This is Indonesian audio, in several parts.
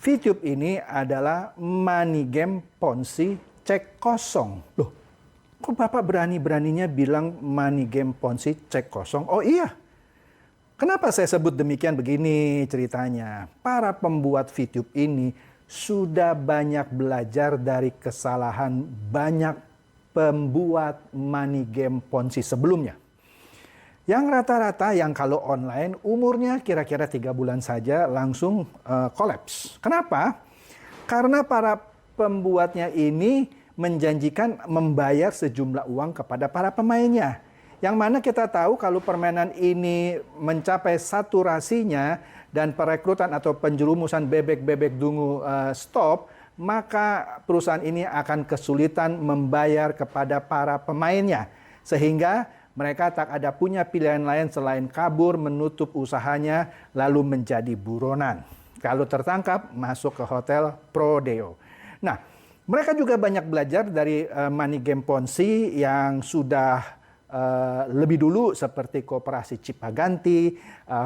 VTube ini adalah money game Ponzi cek kosong. Loh, kok Bapak berani-beraninya bilang money game Ponzi cek kosong? Oh iya, kenapa saya sebut demikian? Begini ceritanya. Para pembuat VTube ini sudah banyak belajar dari kesalahan banyak pembuat money game Ponzi sebelumnya. Yang rata-rata yang kalau online umurnya kira-kira 3 bulan saja langsung kolaps. Kenapa? Karena para pembuatnya ini menjanjikan membayar sejumlah uang kepada para pemainnya. Yang mana kita tahu kalau permainan ini mencapai saturasinya dan perekrutan atau penjerumusan bebek-bebek dungu stop, maka perusahaan ini akan kesulitan membayar kepada para pemainnya. Sehingga mereka tak ada punya pilihan lain selain kabur, menutup usahanya, lalu menjadi buronan. Kalau tertangkap, masuk ke hotel Prodeo. Nah, mereka juga banyak belajar dari money game Ponzi yang sudah lebih dulu seperti Koperasi Cipaganti,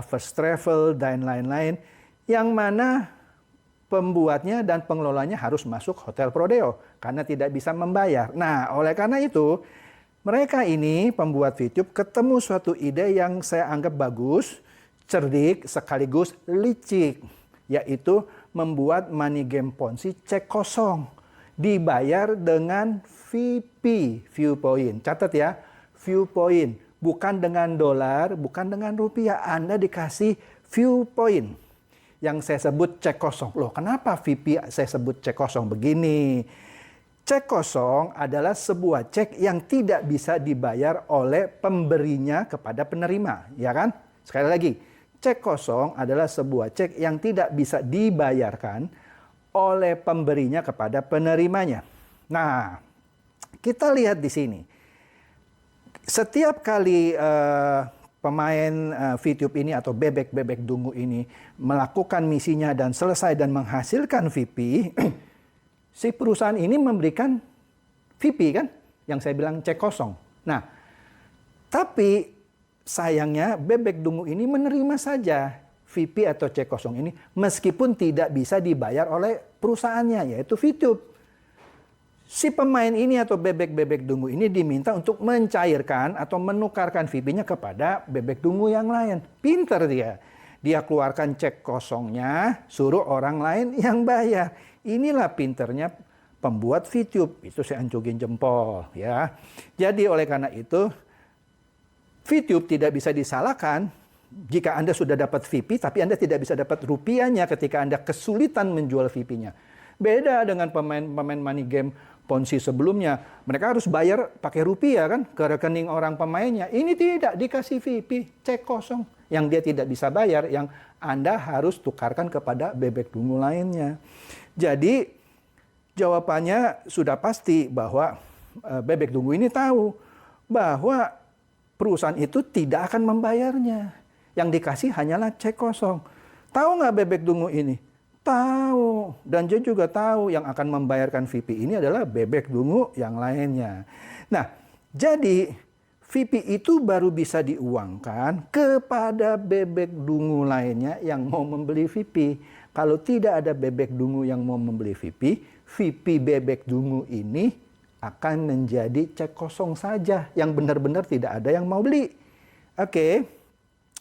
First Travel, dan lain-lain. Yang mana pembuatnya dan pengelolanya harus masuk hotel Prodeo karena tidak bisa membayar. Nah, oleh karena itu, mereka ini pembuat VTube ketemu suatu ide yang saya anggap bagus, cerdik, sekaligus licik. Yaitu membuat money game Ponzi cek kosong. Dibayar dengan VP, view point. Catat ya, view point. Bukan dengan dolar, bukan dengan rupiah. Anda dikasih view point. Yang saya sebut cek kosong. Loh, kenapa VP saya sebut cek kosong? Begini. Cek kosong adalah sebuah cek yang tidak bisa dibayar oleh pemberinya kepada penerima, ya kan? Sekali lagi, cek kosong adalah sebuah cek yang tidak bisa dibayarkan oleh pemberinya kepada penerimanya. Nah, kita lihat di sini. Setiap kali pemain VTube ini atau bebek-bebek dungu ini melakukan misinya dan selesai dan menghasilkan VP, si perusahaan ini memberikan VP kan, yang saya bilang cek kosong. Nah, tapi sayangnya bebek dungu ini menerima saja VP atau cek kosong ini meskipun tidak bisa dibayar oleh perusahaannya, yaitu VTube. Si pemain ini atau bebek-bebek dungu ini diminta untuk mencairkan atau menukarkan VP-nya kepada bebek dungu yang lain. Pinter dia. Dia keluarkan cek kosongnya, suruh orang lain yang bayar. Inilah pinternya pembuat VTube. Itu saya ancungin jempol, ya. Jadi oleh karena itu, VTube tidak bisa disalahkan jika Anda sudah dapat VP, tapi Anda tidak bisa dapat rupiahnya ketika Anda kesulitan menjual VP-nya. Beda dengan pemain money game Ponzi sebelumnya. Mereka harus bayar pakai rupiah kan ke rekening orang pemainnya. Ini tidak, dikasih VP, cek kosong. Yang dia tidak bisa bayar, yang Anda harus tukarkan kepada bebek dungu lainnya. Jadi jawabannya sudah pasti bahwa bebek dungu ini tahu bahwa perusahaan itu tidak akan membayarnya. Yang dikasih hanyalah cek kosong. Tahu nggak bebek dungu ini? Tahu. Dan dia juga tahu yang akan membayarkan VP ini adalah bebek dungu yang lainnya. Nah, jadi VP itu baru bisa diuangkan kepada bebek dungu lainnya yang mau membeli VP. Kalau tidak ada bebek dungu yang mau membeli VP, VP bebek dungu ini akan menjadi cek kosong saja yang benar-benar tidak ada yang mau beli. Oke.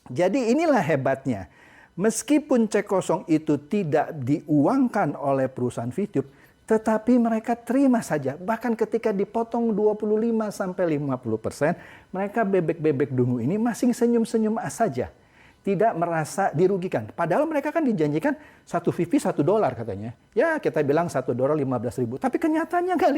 Jadi inilah hebatnya. Meskipun cek kosong itu tidak diuangkan oleh perusahaan VTube, tetapi mereka terima saja. Bahkan ketika dipotong 25-50%, mereka bebek-bebek dungu ini masih senyum-senyum saja. Tidak merasa dirugikan. Padahal mereka kan dijanjikan satu VP $1 katanya. Ya kita bilang $1 15.000. Tapi kenyataannya nggak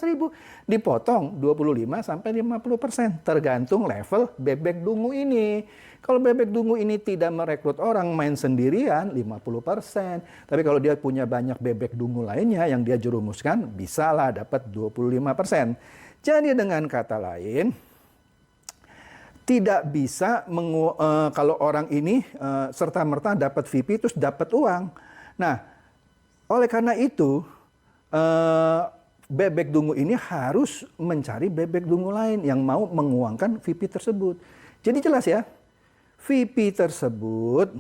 15.000. Dipotong 25-50%. Tergantung level bebek dungu ini. Kalau bebek dungu ini tidak merekrut orang main sendirian 50%. Tapi kalau dia punya banyak bebek dungu lainnya yang dia jerumuskan, bisalah dapat 25%. Jadi dengan kata lain, tidak bisa kalau orang ini serta-merta dapat VP terus dapat uang. Nah, oleh karena itu bebek dungu ini harus mencari bebek dungu lain yang mau menguangkan VP tersebut. Jadi jelas ya, VP tersebut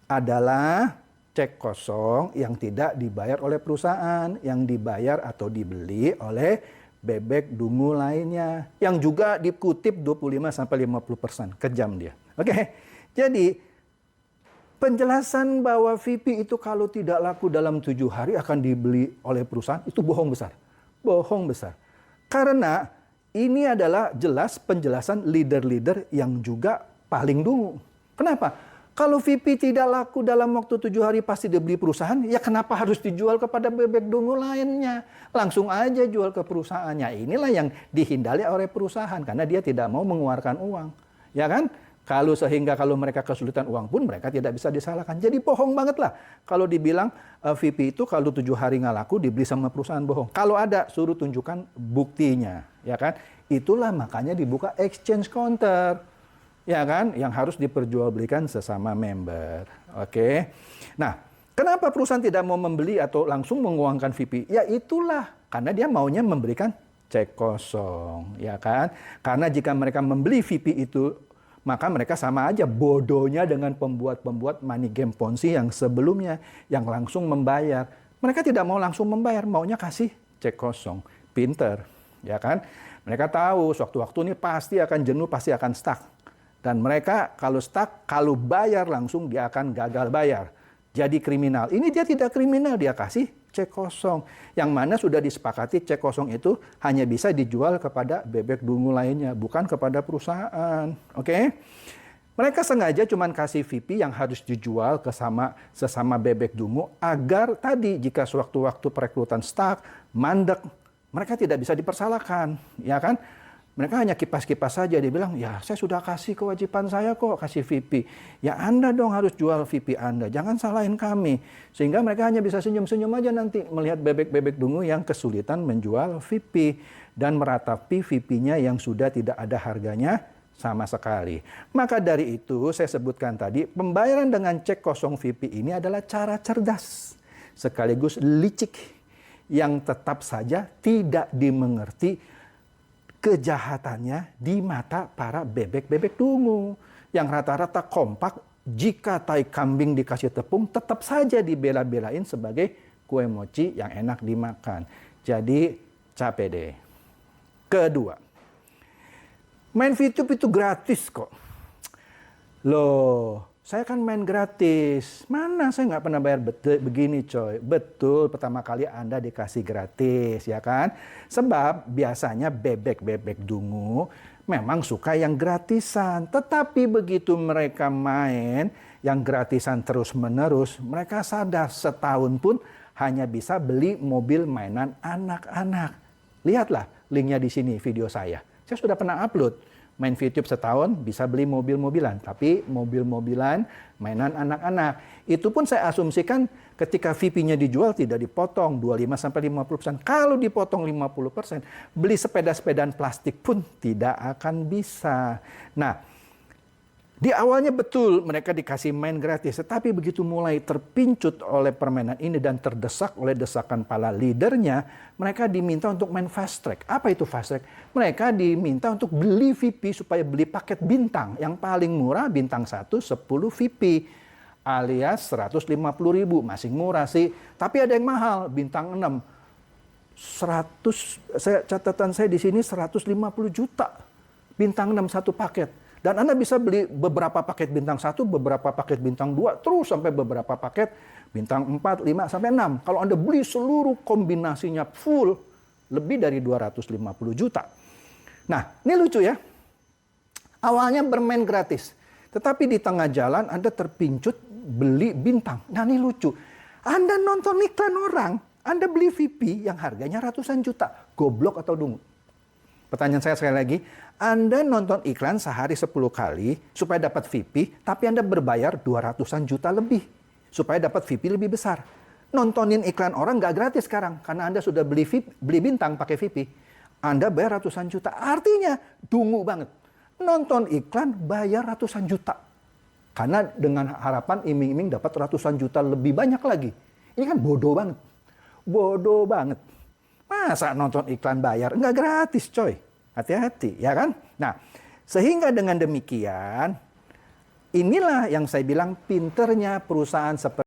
adalah cek kosong yang tidak dibayar oleh perusahaan, yang dibayar atau dibeli oleh bebek dungu lainnya, yang juga dikutip 25-50%. Kejam dia. Oke, jadi penjelasan bahwa VP itu kalau tidak laku dalam 7 hari akan dibeli oleh perusahaan, itu bohong besar. Bohong besar. Karena ini adalah jelas penjelasan leader-leader yang juga paling dungu. Kenapa? Kalau VP tidak laku dalam waktu 7 hari pasti dibeli perusahaan, ya kenapa harus dijual kepada bebek dungu lainnya? Langsung aja jual ke perusahaannya. Inilah yang dihindari oleh perusahaan karena dia tidak mau mengeluarkan uang. Ya kan? Kalau mereka kesulitan uang pun mereka tidak bisa disalahkan. Jadi bohong banget lah. Kalau dibilang VP itu kalau 7 hari nggak laku dibeli sama perusahaan, bohong. Kalau ada suruh tunjukkan buktinya. Ya kan? Itulah makanya dibuka exchange counter. Ya kan, yang harus diperjualbelikan sesama member. Oke. Nah, kenapa perusahaan tidak mau membeli atau langsung menguangkan VP? Ya itulah, karena dia maunya memberikan cek kosong, ya kan? Karena jika mereka membeli VP itu, maka mereka sama aja bodohnya dengan pembuat-pembuat money game Ponzi yang sebelumnya, yang langsung membayar. Mereka tidak mau langsung membayar, maunya kasih cek kosong. Pinter, ya kan? Mereka tahu sewaktu-waktu ini pasti akan jenuh, pasti akan stuck. Dan mereka kalau stuck, kalau bayar langsung dia akan gagal bayar. Jadi kriminal. Ini dia tidak kriminal, dia kasih cek kosong. Yang mana sudah disepakati cek kosong itu hanya bisa dijual kepada bebek dungu lainnya, bukan kepada perusahaan. Oke? Mereka sengaja cuma kasih VP yang harus dijual ke sesama bebek dungu agar tadi jika sewaktu-waktu perekrutan stuck, mandek, mereka tidak bisa dipersalahkan. Ya kan? Mereka hanya kipas-kipas saja, dia bilang, ya saya sudah kasih kewajiban saya kok, kasih VP. Ya Anda dong harus jual VP Anda, jangan salahin kami. Sehingga mereka hanya bisa senyum-senyum aja nanti melihat bebek-bebek dungu yang kesulitan menjual VP. Dan meratapi VP-nya yang sudah tidak ada harganya sama sekali. Maka dari itu saya sebutkan tadi, pembayaran dengan cek kosong VP ini adalah cara cerdas. Sekaligus licik yang tetap saja tidak dimengerti kejahatannya di mata para bebek-bebek dungu. Yang rata-rata kompak, jika tai kambing dikasih tepung, tetap saja dibela-belain sebagai kue mochi yang enak dimakan. Jadi, capek deh. Kedua, main VTube itu gratis kok. Loh, saya kan main gratis. Mana saya nggak pernah bayar begini coy. Betul, pertama kali Anda dikasih gratis, ya kan? Sebab biasanya bebek-bebek dungu memang suka yang gratisan. Tetapi begitu mereka main yang gratisan terus-menerus, mereka sadar setahun pun hanya bisa beli mobil mainan anak-anak. Lihatlah linknya di sini video saya. Saya sudah pernah upload. Main VTube setahun bisa beli mobil-mobilan. Tapi mobil-mobilan mainan anak-anak. Itu pun saya asumsikan ketika VP-nya dijual tidak dipotong 25-50%. Kalau dipotong 50%, beli sepeda-sepedaan plastik pun tidak akan bisa. Nah, di awalnya betul mereka dikasih main gratis. Tetapi begitu mulai terpincut oleh permainan ini dan terdesak oleh desakan para leadernya, mereka diminta untuk main fast track. Apa itu fast track? Mereka diminta untuk beli VP supaya beli paket bintang. Yang paling murah bintang 1 10 VP alias 150.000. Masih murah sih. Tapi ada yang mahal, bintang 6. Catatan saya di sini 150 juta. Bintang 6 satu paket. Dan Anda bisa beli beberapa paket bintang 1, beberapa paket bintang 2, terus sampai beberapa paket bintang 4, 5, sampai 6. Kalau Anda beli seluruh kombinasinya full, lebih dari 250 juta. Nah, ini lucu ya. Awalnya bermain gratis. Tetapi di tengah jalan Anda terpincut beli bintang. Nah, ini lucu. Anda nonton iklan orang, Anda beli VP yang harganya ratusan juta. Goblok atau dungu? Pertanyaan saya sekali lagi, Anda nonton iklan sehari 10 kali supaya dapat VP, tapi Anda berbayar 200-an juta lebih supaya dapat VP lebih besar. Nontonin iklan orang nggak gratis sekarang, karena Anda sudah beli bintang pakai VP. Anda bayar ratusan juta, artinya dungu banget. Nonton iklan bayar ratusan juta. Karena dengan harapan iming-iming dapat ratusan juta lebih banyak lagi. Ini kan bodoh banget. Bodoh banget. Masa nonton iklan bayar? Nggak gratis coy. Hati-hati, ya kan? Nah, sehingga dengan demikian, inilah yang saya bilang pinternya perusahaan seperti